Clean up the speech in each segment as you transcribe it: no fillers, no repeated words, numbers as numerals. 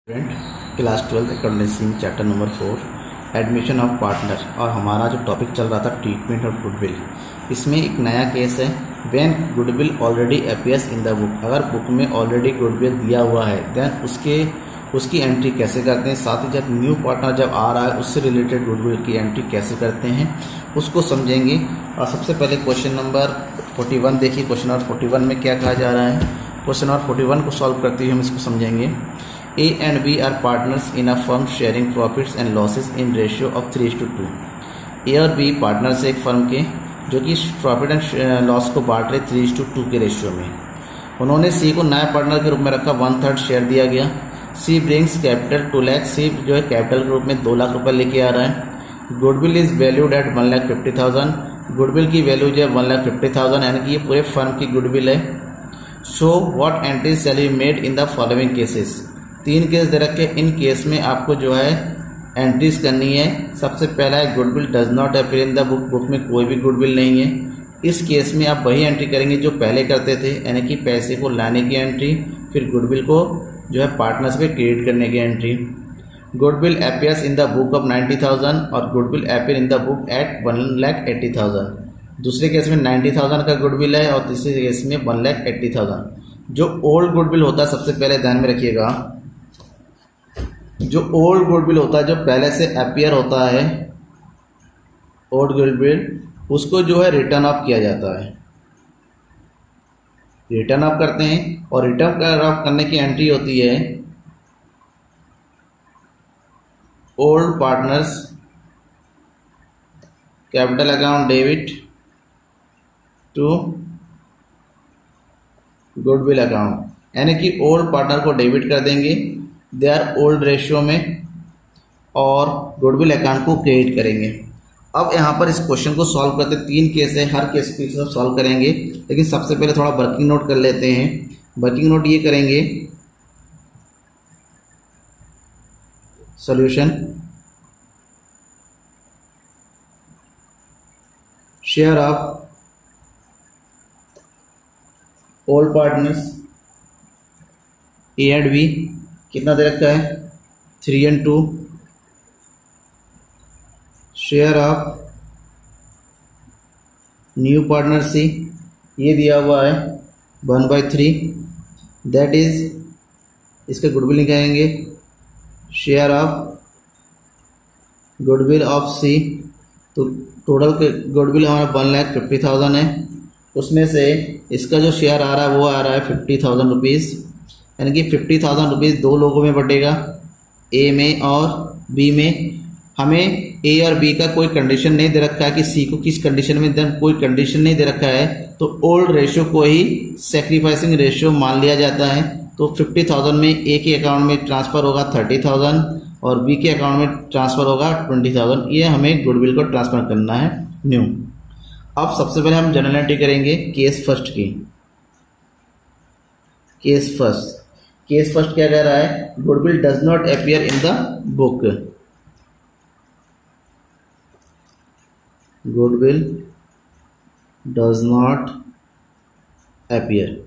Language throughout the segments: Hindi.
Student class 12th accountancy chapter number 4 admission of partner. और हमारा जो टॉपिक चल रहा था ट्रीटमेंट ऑफ गुडविल, इसमें एक नया केस है when goodwill already appears in the book. अगर बुक में ऑलरेडी गुडविल दिया हुआ है देन उसकी एंट्री कैसे करते हैं, साथ ही जब न्यू पार्टनर जब आ रहा है उससे रिलेटेड गुडविल की एंट्री कैसे करते हैं उसको समझेंगे। और सबसे पहले क्वेश्चन नंबर 41 देखिए। क्वेश्चन नंबर 41 में क्या कहा जा रहा है। क्वेश्चन नंबर 41 को सॉल्व करते हुए हम इसको समझेंगे। A and B are partners in a firm sharing profits and losses in ratio of 3:2। A और B पार्टनर्स एक फर्म के जो कि प्रॉफिट एंड लॉस को बांट रहे 3:2 के रेशियो में। उन्होंने C को नया पार्टनर के रूप में रखा, 1/3 शेयर दिया गया। C brings capital 2 lakh. C जो है कैपिटल के रूप में 2 लाख रुपए लेके आ रहा है। Goodwill is valued at 1,50,000। Goodwill की वैल्यू जो है 1,50,000 यानी कि ये पूरे फर्म की गुडविल है। So what entries shall be made in the following cases. 3 case दे रखे, इन केस में आपको जो है एंट्रीज करनी है। सबसे पहला है goodwill does not appear in the book. Book में कोई भी गुडविल नहीं है। इस केस में आप वही एंट्री करेंगे जो पहले करते थे, यानी कि पैसे को लाने की एंट्री, फिर गुडविल को जो है पार्टनर्स पे क्रिएट करने की entry. Goodwill appears in the book of 90,000 और goodwill appear in the book at 1,80,000। दूसरे केस में 90,000 का गुडविल है और तीसरे केस में 1,80,000। जो ओल्ड गुडविल होता है, सबसे पहले ध्यान में रखिएगा, जो ओल्ड गुडविल होता है जो पहले से अपीयर होता है, ओल्ड गुडविल, उसको जो है रिटर्न ऑफ किया जाता है। रिटर्न ऑफ करते हैं और रिटर्न ऑफ करने की एंट्री होती है old partners capital account debit to goodwill account, यानी कि ओल्ड पार्टनर को डेबिट कर देंगे दे आर ओल्ड रेशियो में और गुडविल अकाउंट को क्रेडिट करेंगे। अब यहाँ पर इस क्वेश्चन को सॉल्व करते 3 केस है, हर केस के सब सॉल्व करेंगे, लेकिन सबसे पहले थोड़ा वर्किंग नोट कर लेते हैं। वर्किंग नोट ये करेंगे, solution share of old partners A and B कितना दे रखा है 3 and 2। Share of new partner C ये दिया हुआ है 1/3, दैट इज इसका गुडविल निकालेंगे। Share of goodwill of C, तो टोटल गुडविल हमारा 1,50,000 है, उसमें से इसका जो शेयर आ रहा है वो आ रहा है 50,000 रुपीज़, यानी कि 50,000 रुपीज़ 2 लोगों में बटेगा, ए में और बी में। हमें ए और बी का कोई कंडीशन नहीं दे रखा है कि सी को किस कंडीशन में दें, कोई कंडीशन नहीं दे रखा है, तो ओल्ड रेशियो को ही सेक्रीफाइसिंग रेशियो मान लिया जाता है। तो 50,000 में ए के अकाउंट में ट्रांसफ़र होगा 30,000 और बी के अकाउंट में ट्रांसफ़र होगा 20,000। ये हमें गुडविल को ट्रांसफ़र करना है न्यू। अब सबसे पहले हम जनरल एंट्री करेंगे केस फर्स्ट की। केस फर्स्ट क्या कह रहा है, goodwill does not appear in the book. Goodwill does not appear,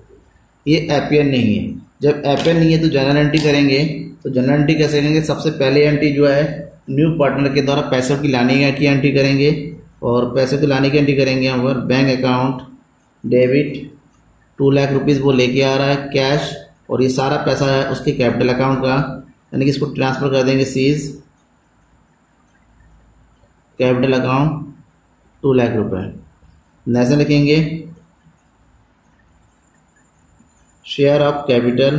ये अपीयर नहीं है। जब अपीयर नहीं है तो जनरल एंट्री करेंगे। तो जनरल एंट्री कैसे करेंगे, सबसे पहले एंट्री जो है न्यू पार्टनर के द्वारा पैसों की लाने की एंट्री करेंगे, और पैसे को लाने की एंट्री करेंगे यहाँ पर bank account debit 2 lakh rupees वो लेके आ रहा है कैश, और ये सारा पैसा है उसके कैपिटल अकाउंट का, यानी कि इसको ट्रांसफ़र कर देंगे सीज कैपिटल अकाउंट 2 लाख रुपए। नेक्स्ट लिखेंगे share of capital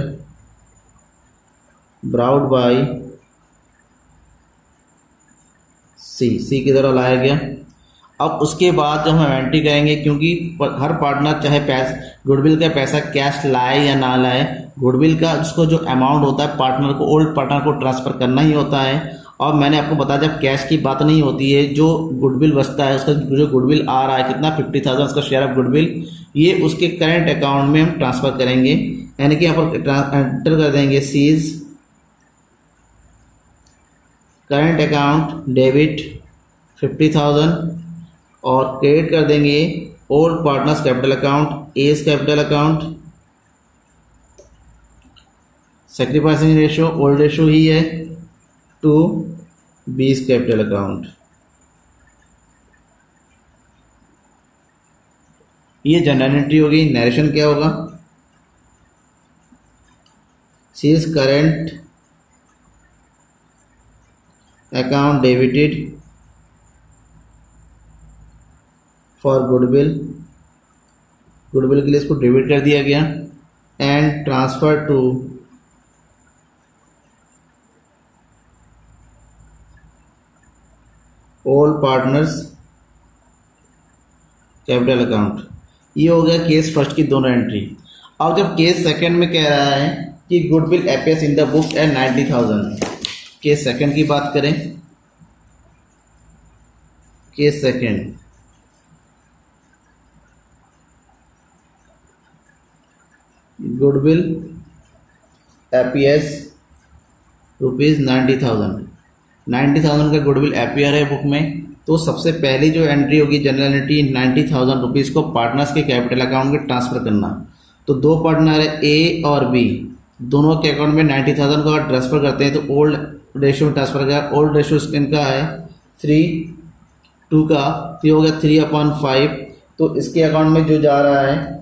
brought by C की तरह लाया गया। अब उसके बाद जब हम एंट्री करेंगे, क्योंकि हर पार्टनर चाहे गुडविल का पैसा कैश लाए या ना लाए, गुडविल का उसको जो अमाउंट होता है पार्टनर को, ओल्ड पार्टनर को ट्रांसफ़र करना ही होता है। और मैंने आपको बताया जब कैश की बात नहीं होती है, जो गुडविल बचता है उसका जो गुडविल आ रहा है कितना 50,000 उसका शेयर ऑफ गुडविल, ये उसके करंट अकाउंट में हम ट्रांसफ़र करेंगे, यानी कि यहाँ पर एंटर कर देंगे सीज करंट अकाउंट डेबिट 50,000 और क्रेडिट कर देंगे old partners capital account, A's capital account, sacrificing ratio old ratio ही है टू बीज कैपिटल अकाउंट। ये जनरल एंट्री होगी। नरेशन क्या होगा? C's current account debited for goodwill, goodwill के लिए इसको डेबिट कर दिया गया, and transfer to all partners capital account. ये हो गया केस फर्स्ट की दोनों एंट्री। अब जब केस सेकंड में कह रहा है कि goodwill appears in the book at 90,000, case second की बात करें। Case second, goodwill appears rupees 90,000 का गुडविल अपीयर है बुक में। तो सबसे पहली जो एंट्री होगी जनरल एंट्री, 90,000 रुपीज को पार्टनर्स के कैपिटल अकाउंट में ट्रांसफर करना। तो दो पार्टनर है ए और बी, दोनों के अकाउंट में 90,000 को अगर ट्रांसफर करते हैं तो ओल्ड रेशियो में ट्रांसफर करेगा। ओल्ड रेशियो इनका है 3:2 का, तो हो गया 3/5। तो इसके अकाउंट में जो जा रहा है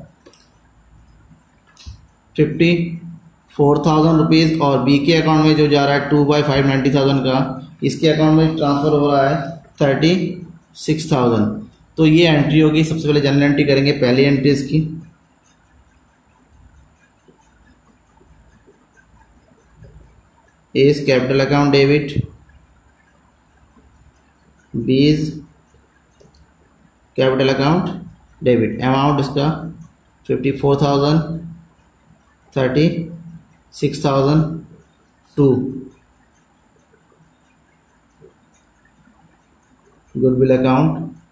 54,000 रुपीज, और बी के अकाउंट में जो जा रहा है 2/5 90,000 का, इसके अकाउंट में ट्रांसफर हो रहा है 36,000। तो ये एंट्री होगी। सबसे पहले जनरल एंट्री करेंगे, पहली एंट्री इसकी। A is capital account debit, B is capital account debit. Amount इसका 54,000, 36,002। गुडविल अकाउंट,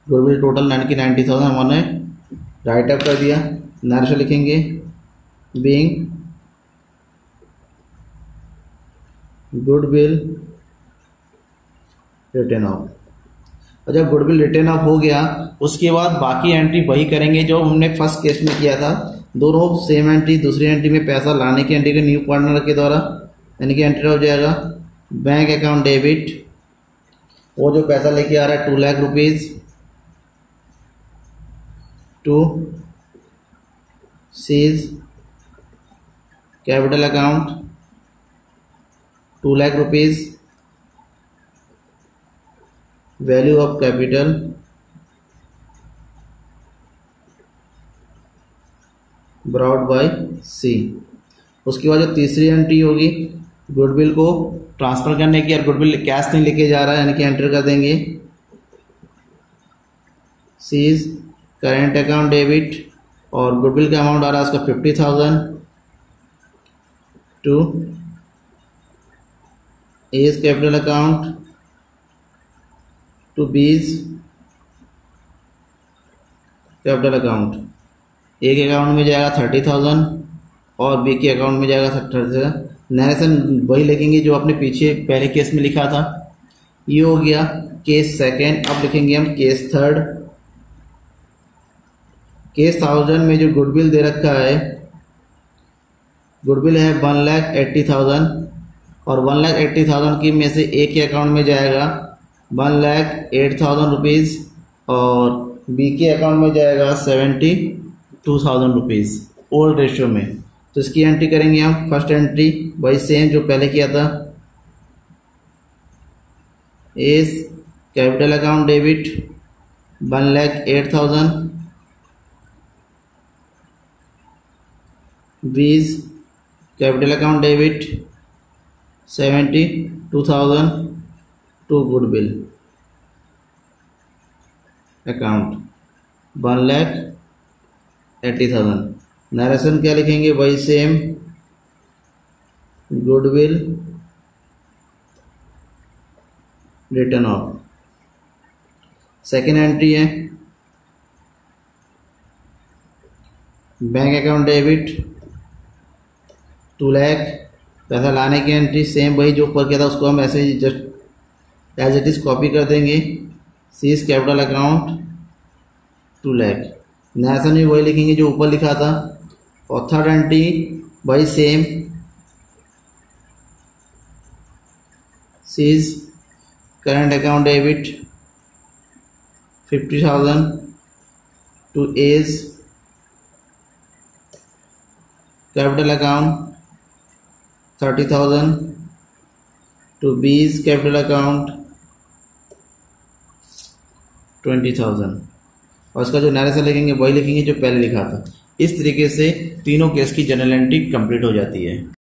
गुडविल टोटल 90,000 हमने राइट अप कर दिया। नरेशन लिखेंगे बीइंग गुडविल रिटन ऑफ। और जब गुडविल रिटन ऑफ हो गया उसके बाद बाकी एंट्री वही करेंगे जो हमने फर्स्ट केस में किया था। दोनों सेम एंट्री, दूसरी एंट्री में पैसा लाने की एंट्री के न्यू पार्टनर के द्वारा, यानी कि एंट्री हो जाएगा बैंक अकाउंट डेबिट। वो जो पैसा लेके आ रहा है 2 lakh rupees to C's capital account 2 lakh rupees, value of capital brought by C. उसके बाद जो तीसरी एंट्री होगी गुडविल को ट्रांसफर करने की, और गुडविल कैश नहीं लेके जा रहा है, यानी कि एंटर कर देंगे सीज करेंट अकाउंट डेबिट, और गुडविल का अमाउंट आ रहा है उसका 50,000 to A's capital account to B's capital account. A के अकाउंट में जाएगा 30,000 और बी के अकाउंट में जाएगा 30,000। नरेशन वही लिखेंगे जो आपने पीछे पहले केस में लिखा था। ये हो गया केस सेकेंड। अब लिखेंगे हम केस थर्ड। केस 1000 में जो गुडविल दे रखा है, गुडविल है 1,80,000, और 1,80,000 की में से ए के अकाउंट में जाएगा 1,08,000 रुपीज़, और बी के अकाउंट में जाएगा 72,000 रुपीज़ ओल्ड रेशियो में। तो इसकी एंट्री करेंगे हम। फर्स्ट एंट्री वही सेम जो पहले किया था, S capital account debit 1,08,000, B's capital account debit 72,000 to goodwill account 1,80,000। Narration क्या लिखेंगे? वही same, goodwill written off. Second entry है बैंक अकाउंट डेबिट 2 लाख, पैसा लाने की एंट्री सेम वही जो ऊपर किया था उसको हम ऐसे ही just as it is copy कर देंगे। C's capital account 2 lakh. Narration भी वही लिखेंगे जो ऊपर लिखा था। और थर्ड एंट्री वही same, C's current account debit 50,000 to A's capital account 30,000 to B's capital account 20,000 और इसका जो नरेशन लिखेंगे वही लिखेंगे जो पहले लिखा था। इस तरीके से तीनों केस की जर्नल एंट्री कंप्लीट हो जाती है।